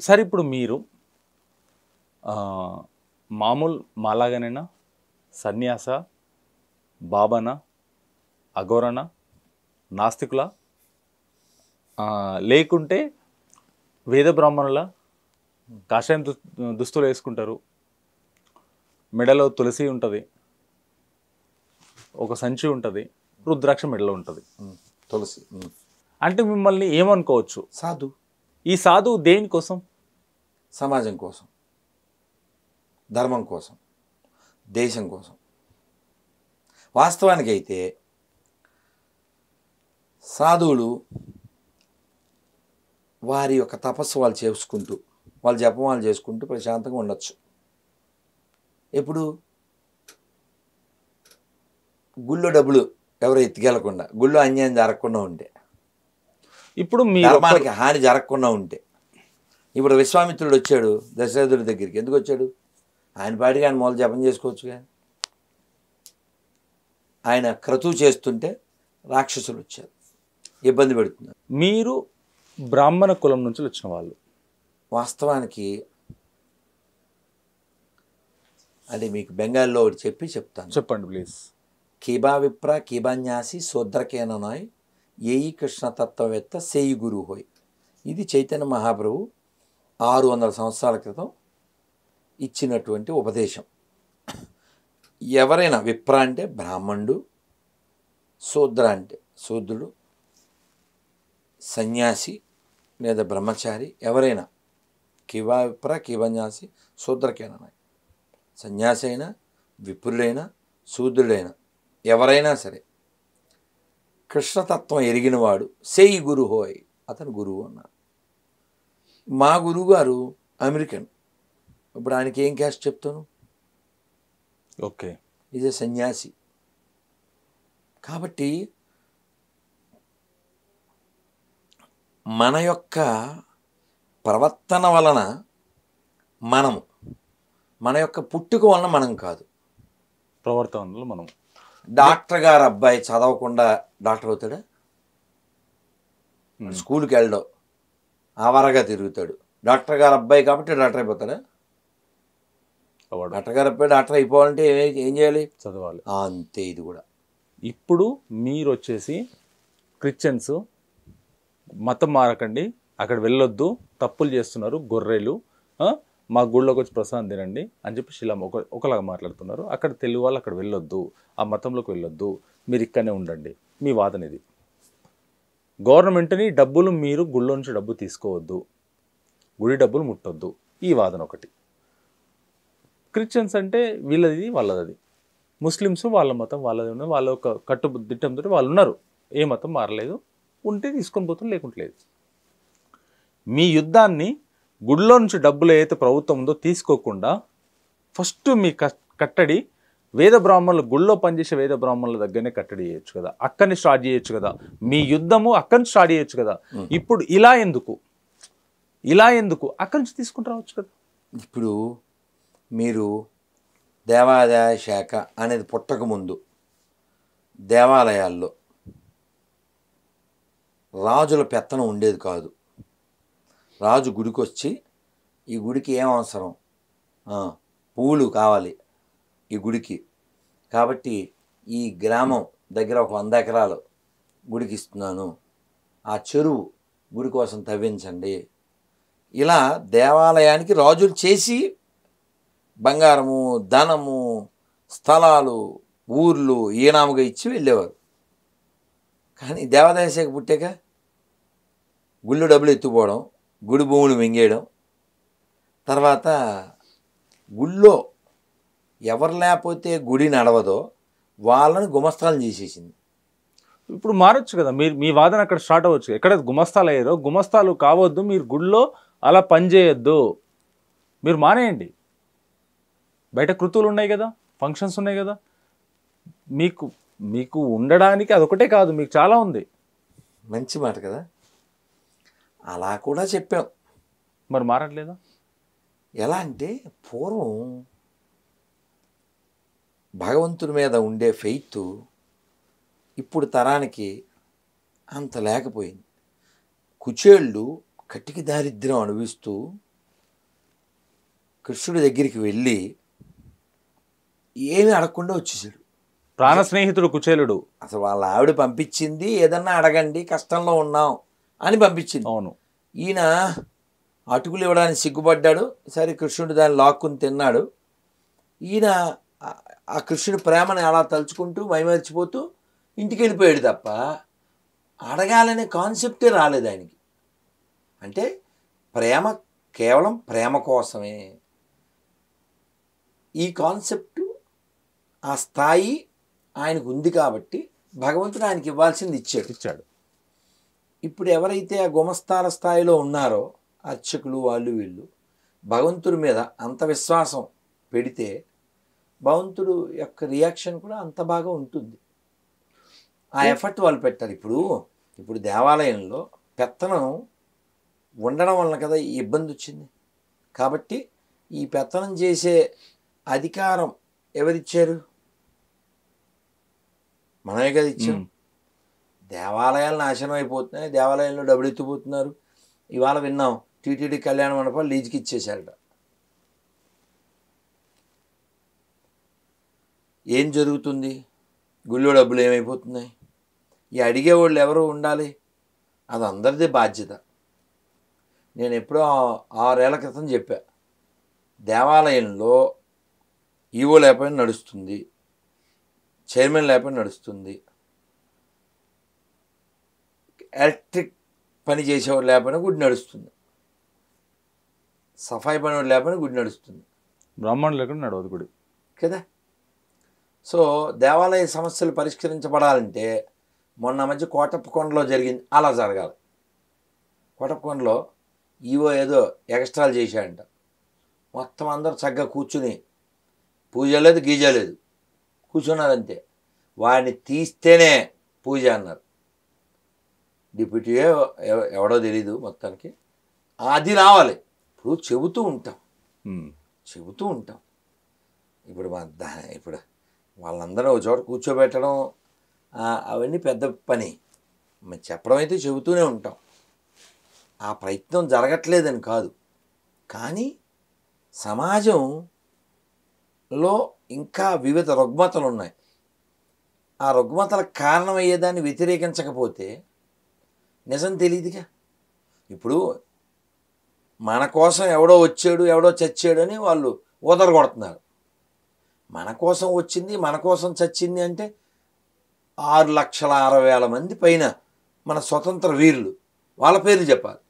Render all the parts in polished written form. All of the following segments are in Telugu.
సరే ఇప్పుడు మీరు మామూలు మాలాగానైనా సన్యాస బాబాన అఘోరణ నాస్తికుల లేకుంటే వేద బ్రాహ్మణుల కాషాయం దుస్తులు వేసుకుంటారు, మెడలో తులసి ఉంటుంది, ఒక సంచి ఉంటుంది, రుద్రాక్ష మెడలో ఉంటుంది తులసి. అంటే మిమ్మల్ని ఏమనుకోవచ్చు? సాధు. ఈ సాధువు దేనికోసం? సమాజం కోసం, ధర్మం కోసం, దేశం కోసం. వాస్తవానికి అయితే సాధువులు వారి యొక్క తపస్సు వాళ్ళు చేసుకుంటూ, వాళ్ళ జపం వాళ్ళు చేసుకుంటూ ప్రశాంతంగా ఉండొచ్చు. ఎప్పుడు గుళ్ళో డబ్బులు ఎవరు ఎత్తుకెళ్లకుండా, గుళ్ళో అన్యాయం జరగకుండా ఉంటే, ఇప్పుడు మీ ధర్మానికి హాని జరగకుండా ఉంటే. ఇప్పుడు విశ్వామిత్రుడు వచ్చాడు దశరథుడి దగ్గరికి. ఎందుకు వచ్చాడు? ఆయన పాటికి ఆయన మొదలు జపం చేసుకోవచ్చుగా. ఆయన క్రతువు చేస్తుంటే రాక్షసులు వచ్చారు, ఇబ్బంది పెడుతున్నారు. మీరు బ్రాహ్మణ కులం నుంచి వచ్చిన వాళ్ళు. వాస్తవానికి అంటే మీకు బెంగాల్లో ఒకటి చెప్తాను. చెప్పండి ప్లీజ్. కీబా విప్ర కీబాన్యాసి శూద్రకేననాయ్ ఏయి కృష్ణతత్వవేత్త సేయి గురు హోయ్. ఇది చైతన్య మహాప్రభు 600 సంవత్సరాల క్రితం ఇచ్చినటువంటి ఉపదేశం. ఎవరైనా విప్ర అంటే బ్రాహ్మణుడు, శూద్ర అంటే శూద్రుడు, సన్యాసి లేదా బ్రహ్మచారి, ఎవరైనా కివా విప్ర కీబన్యాసి శూద్రకేననాయ్, సన్యాసి అయినా విప్రుడైనా శూద్రుడైనా ఎవరైనా సరే కృష్ణతత్వం ఎరిగినవాడు సేయి గురు హోయ్, అతను గురువు అన్నారు. మా గురువుగారు అమెరికన్. ఇప్పుడు ఆయనకి ఏం క్యాస్ట్ చెప్తాను? ఓకే, ఈజ్ ఏ సన్యాసి. కాబట్టి మన యొక్క ప్రవర్తన వలన మనము, మన యొక్క పుట్టుక వలన మనం కాదు. ప్రవర్తనలో మనం. డాక్టర్ గారు అబ్బాయి చదవకుండా డాక్టర్ అవుతాడా? స్కూల్కి వెళ్ళడం, ఆవారగా తిరుగుతాడు. డాక్టర్ గారు అబ్బాయి కాబట్టి డాక్టర్ అయిపోతాడా? డాక్టర్ గారు అబ్బాయి డాక్టర్ అయిపోవాలంటే ఏం చేయాలి? చదవాలి. అంతే. ఇది కూడా ఇప్పుడు మీరు వచ్చేసి క్రిస్టియన్స్, మతం మారకండి, అక్కడ వెళ్ళొద్దు, తప్పులు చేస్తున్నారు, గొర్రెలు, మా గుళ్ళోకి వచ్చి ప్రసాదం తినండి అని చెప్పి శిలా ఒకలాగా మాట్లాడుతున్నారు. అక్కడ తెలుగు వాళ్ళు అక్కడ వెళ్ళొద్దు, ఆ మతంలోకి వెళ్ళొద్దు, మీరు ఇక్కడనే ఉండండి. మీ వాదన ఇది. గవర్నమెంట్ని డబ్బులు, మీరు గుళ్ళో నుంచి డబ్బు తీసుకోవద్దు, గుడి డబ్బులు ముట్టొద్దు, ఈ వాదన ఒకటి. క్రిస్టియన్స్ అంటే వీళ్ళది వాళ్ళది, ముస్లిమ్స్ వాళ్ళ మతం వాళ్ళది ఉన్నది, వాళ్ళ ఒక కట్టుదిట్టంతో వాళ్ళు ఉన్నారు, ఏ మతం మారలేదు, ఉంటే తీసుకొని పోతుంది, లేకుంటే లేదు. మీ యుద్ధాన్ని గుడిలో నుంచి డబ్బులు ఏదైతే ప్రభుత్వం ఉందో తీసుకోకుండా ఫస్ట్ మీ కట్టడి వేద బ్రాహ్మణులు, గుళ్ళో పనిచేసే వేద బ్రాహ్మణుల దగ్గరనే కట్టడి చేయొచ్చు కదా, అక్కడిని స్టార్ట్ చేయొచ్చు కదా, మీ యుద్ధము అక్కడి స్టార్ట్ చేయొచ్చు కదా. ఇప్పుడు ఇలా ఎందుకు అక్కడి నుంచి తీసుకుని రావచ్చు కదా. ఇప్పుడు మీరు దేవాదాయ శాఖ అనేది పుట్టకముందు దేవాలయాల్లో రాజుల పెత్తనం ఉండేది కాదు. రాజు గుడికి వచ్చి, ఈ గుడికి ఏం అవసరం, పువ్వులు కావాలి ఈ గుడికి, కాబట్టి ఈ గ్రామం దగ్గర ఒక 100 ఎకరాలు గుడికి ఇస్తున్నాను, ఆ చెరువు గుడి కోసం తవ్వించండి. ఇలా దేవాలయానికి రాజులు చేసి బంగారము, ధనము, స్థలాలు, ఊర్లు ఈనాముగా ఇచ్చి వెళ్ళేవారు. కానీ దేవాదాయ శాఖ పుట్టాక గుళ్ళు డబ్బులు ఎత్తుపోవడం, గుడి భూములు మింగేయడం, తర్వాత గుళ్ళో ఎవరు లేకపోతే గుడి నడవదో వాళ్ళని గుమస్తాలను చేసేసింది. ఇప్పుడు మారచ్చు కదా, మీ వాదన అక్కడ స్టార్ట్ అవ్వచ్చు. ఎక్కడ గుమస్తాలు అయ్యారో గుమస్తాలు కావద్దు, మీరు గుళ్ళో అలా పనిచేయొద్దు, మీరు మానేయండి. బయట కృతువులు ఉన్నాయి కదా, ఫంక్షన్స్ ఉన్నాయి కదా, మీకు ఉండడానికి అదొకటే కాదు, మీకు చాలా ఉంది. మంచి మాట కదా, అలా కూడా చెప్పాం. మరి మారట్లేదా? ఎలా అంటే పూర్వం భగవంతుడి మీద ఉండే ఫెయిత్ ఇప్పుడు తరానికి అంత లేకపోయింది. కుచేళ్ళు కటిక దారిద్ర్యం అనుభవిస్తూ కృష్ణుడి దగ్గరికి వెళ్ళి ఏమీ అడగకుండా వచ్చేసాడు. ప్రాణ స్నేహితుడు కుచేలుడు. అసలు వాళ్ళ ఆవిడ పంపించింది ఏదన్నా అడగండి కష్టంలో ఉన్నాం అని పంపించింది. అవును. ఈయన అటుకులు ఇవ్వడానికి సిగ్గుపడ్డాడు. సరే కృష్ణుడు దాన్ని లాక్కుని తిన్నాడు. ఈయన ఆ కృష్ణుడి ప్రేమని అలా తలుచుకుంటూ మైమరిచిపోతూ ఇంటికి వెళ్ళిపోయాడు తప్ప అడగాలనే కాన్సెప్టే రాలేదు ఆయనకి. అంటే ప్రేమ కేవలం ప్రేమ కోసమే. ఈ కాన్సెప్టు ఆ స్థాయి ఆయనకు ఉంది కాబట్టి భగవంతుడు ఆయనకి ఇవ్వాల్సింది ఇచ్చాడు. ఇప్పుడు ఎవరైతే ఆ గుమస్తాల స్థాయిలో ఉన్నారో అర్చకులు వాళ్ళు వీళ్ళు భగవంతుడి మీద అంత విశ్వాసం పెడితే భగవంతుడు యొక్క రియాక్షన్ కూడా అంత బాగా ఉంటుంది. ఆ ఎఫర్ట్ వాళ్ళు పెట్టారు. ఇప్పుడు దేవాలయంలో పెత్తనం ఉండడం వలన కదా ఈ ఇబ్బంది వచ్చింది. కాబట్టి ఈ పెత్తనం చేసే అధికారం ఎవరిచ్చారు? మనమే కదా ఇచ్చాం. దేవాలయాలు నాశనం అయిపోతున్నాయి, దేవాలయంలో డబ్బులు ఎత్తిపోతున్నారు. ఇవాళ విన్నాం టీటీడీ కళ్యాణ మండపాలు లీజుకి ఇచ్చేశారట. ఏం జరుగుతుంది? గుళ్ళో డబ్బులు ఏమైపోతున్నాయి? ఈ అడిగేవాళ్ళు ఎవరు ఉండాలి? అది అందరిదే బాధ్యత. నేను ఎప్పుడో 6 ఏళ్ల క్రితం చెప్పా, దేవాలయంలో ఈవో లేకపోయినా నడుస్తుంది, చైర్మన్ లేకపోయినా నడుస్తుంది, ఎలక్ట్రిక్ పని చేసేవాడు లేకపోయినా గుడి నడుస్తుంది, సఫాయి పనివాడు లేకపోయినా గుడి నడుస్తుంది, బ్రాహ్మణులు లేకుండా నడవదు గుడి కదా. సో దేవాలయ సమస్యలు పరిష్కరించబడాలంటే మొన్న మధ్య కోటప్పకొండలో జరిగింది, అలా జరగాలి. కోటప్పకొండలో ఈవో ఏదో ఎక్స్ట్రాలు చేశాడంట. మొత్తం అందరూ చక్కగా కూర్చుని పూజ లేదు గీజ లేదు కూర్చున్నారంతే. వాడిని తీస్తేనే పూజ అన్నారు. డిప్యూటీయో ఎవడో తెలీదు మొత్తానికి. అది రావాలి. ఇప్పుడు చెబుతూ ఉంటాం. ఇప్పుడు వాళ్ళందరూ ఒక చోట కూర్చోబెట్టడం అవన్నీ పెద్ద పని. చెప్పడం అయితే చెబుతూనే ఉంటాం. ఆ ప్రయత్నం జరగట్లేదని కాదు, కానీ సమాజంలో ఇంకా వివిధ రుగ్మతలు ఉన్నాయి. ఆ రుగ్మతలకు కారణమయ్యేదాన్ని వ్యతిరేకించకపోతే నిజం తెలియదుగా. ఇప్పుడు మన కోసం ఎవడో వచ్చాడు ఎవడో చచ్చాడు అని వాళ్ళు ఊదరగొడుతున్నారు. మన కోసం వచ్చింది మన కోసం చచ్చింది అంటే 6,60,000 మంది పైన మన స్వతంత్ర వీరులు, వాళ్ళ పేర్లు చెప్పాలి.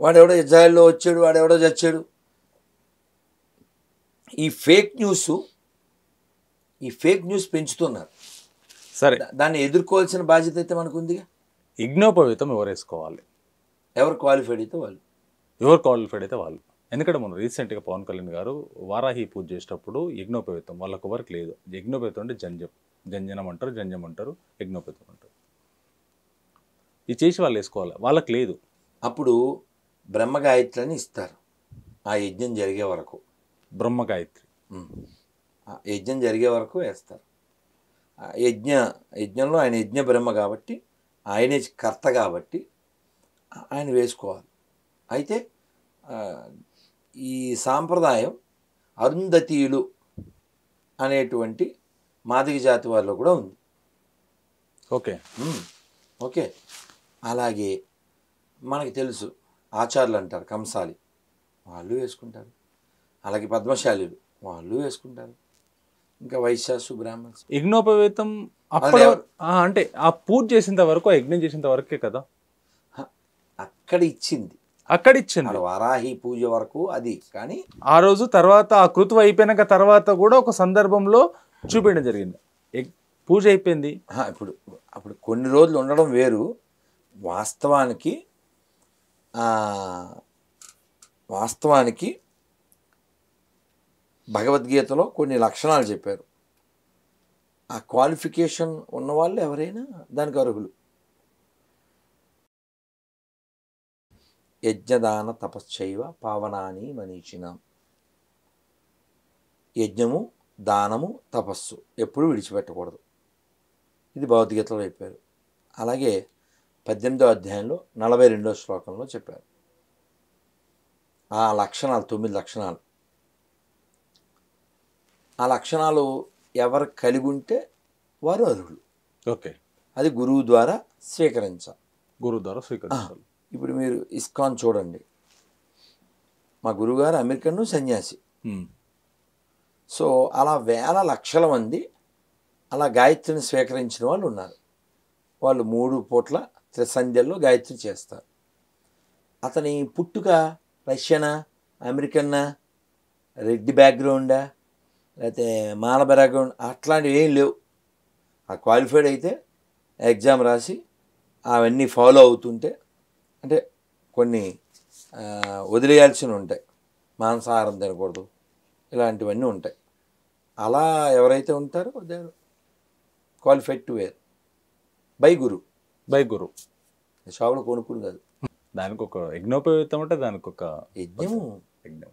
వాడెవడో ఇజ్రాయెల్లో వచ్చాడు, వాడెవడో చచ్చాడు. ఈ ఫేక్ న్యూస్ పెంచుతున్నారు. సరే, దాన్ని ఎదుర్కోవాల్సిన బాధ్యత అయితే మనకు ఉందిగా. యజ్ఞోపవీతం ఎవరు వేసుకోవాలి? ఎవరు క్వాలిఫైడ్ అయితే వాళ్ళు. ఎందుకంటే మనం రీసెంట్గా పవన్ కళ్యాణ్ గారు వారాహి పూజ చేసేటప్పుడు యజ్ఞోపవీతం వాళ్ళకు ఎవరికి లేదు. యజ్ఞోపవీతం అంటే జంజనం అంటారు, జంజం అంటారు, యజ్ఞోపవీతం అంటారు. ఇది చేసి వాళ్ళు వేసుకోవాలి, వాళ్ళకి లేదు. అప్పుడు బ్రహ్మగాయత్రిని ఇస్తారు ఆ యజ్ఞం జరిగే వరకు. బ్రహ్మగాయత్రి యజ్ఞం జరిగే వరకు వేస్తారు. యజ్ఞంలో ఆయన యజ్ఞ బ్రహ్మ కాబట్టి, ఆయనే కర్త కాబట్టి ఆయన వేసుకోవాలి. అయితే ఈ సాంప్రదాయం అరుంధతీయులు అనేటువంటి మాదిగ జాతి వారిలో కూడా ఉంది. ఓకే. అలాగే మనకి తెలుసు ఆచార్యులు అంటారు, కంసాలి వాళ్ళు వేసుకుంటారు. అలాగే పద్మశాలీలు వాళ్ళు వేసుకుంటారు. ఇంకా వైశ్యాసు, బ్రాహ్మణ్స్. యజ్ఞోపవీతం అంటే ఆ పూజ చేసేంత వరకు, ఆ యజ్ఞం చేసేంత వరకే కదా అక్కడ ఇచ్చింది. వారాహి పూజ వరకు అది. కానీ ఆ రోజు తర్వాత ఆ కృతువు అయిపోయినాక తర్వాత కూడా ఒక సందర్భంలో చూపించడం జరిగింది. పూజ అయిపోయింది. అప్పుడు కొన్ని రోజులు ఉండడం వేరు. వాస్తవానికి భగవద్గీతలో కొన్ని లక్షణాలు చెప్పారు. ఆ క్వాలిఫికేషన్ ఉన్నవాళ్ళు ఎవరైనా దానికి అర్హులు. యజ్ఞదాన తపశ్చైవ పావనాని మనీషినాం. యజ్ఞము, దానము, తపస్సు ఎప్పుడు విడిచిపెట్టకూడదు. ఇది భగవద్గీతలో చెప్పారు. అలాగే 18వ అధ్యాయంలో 42వ శ్లోకంలో చెప్పారు. ఆ లక్షణాలు 9 లక్షణాలు. ఆ లక్షణాలు ఎవరు కలిగి ఉంటే వారు అర్హులు. ఓకే. అది గురువు ద్వారా స్వీకరించాలి. గురువు ద్వారా స్వీకరించాలి. ఇప్పుడు మీరు ఇస్కాన్ చూడండి. మా గురువుగారు అమెరికన్ సన్యాసి. సో అలా వేల లక్షల మంది అలా గాయత్రిని స్వీకరించిన వాళ్ళు ఉన్నారు. వాళ్ళు 3 పూట్ల త్రిసంధ్యల్లో గాయత్రి చేస్తారు. అతని పుట్టుక రష్యనా, అమెరికన్నా, రెడ్డి బ్యాక్గ్రౌండా, లేకపోతే మాల బ్యాక్గ్రౌండ్ అట్లాంటివి ఏం లేవు. ఆ క్వాలిఫైడ్ అయితే ఎగ్జామ్ రాసి అవన్నీ ఫాలో అవుతుంటే, అంటే కొన్ని వదిలేయాల్సినవి ఉంటాయి. మాంసాహారం తినకూడదు, ఇలాంటివన్నీ ఉంటాయి. అలా ఎవరైతే ఉంటారో they qualified to wear by గురు. షాపులో కొనుక్కుని కాదు. దానికి ఒక యజ్ఞోపేతం అంటే దానికి ఒక యజ్ఞము. యజ్ఞం.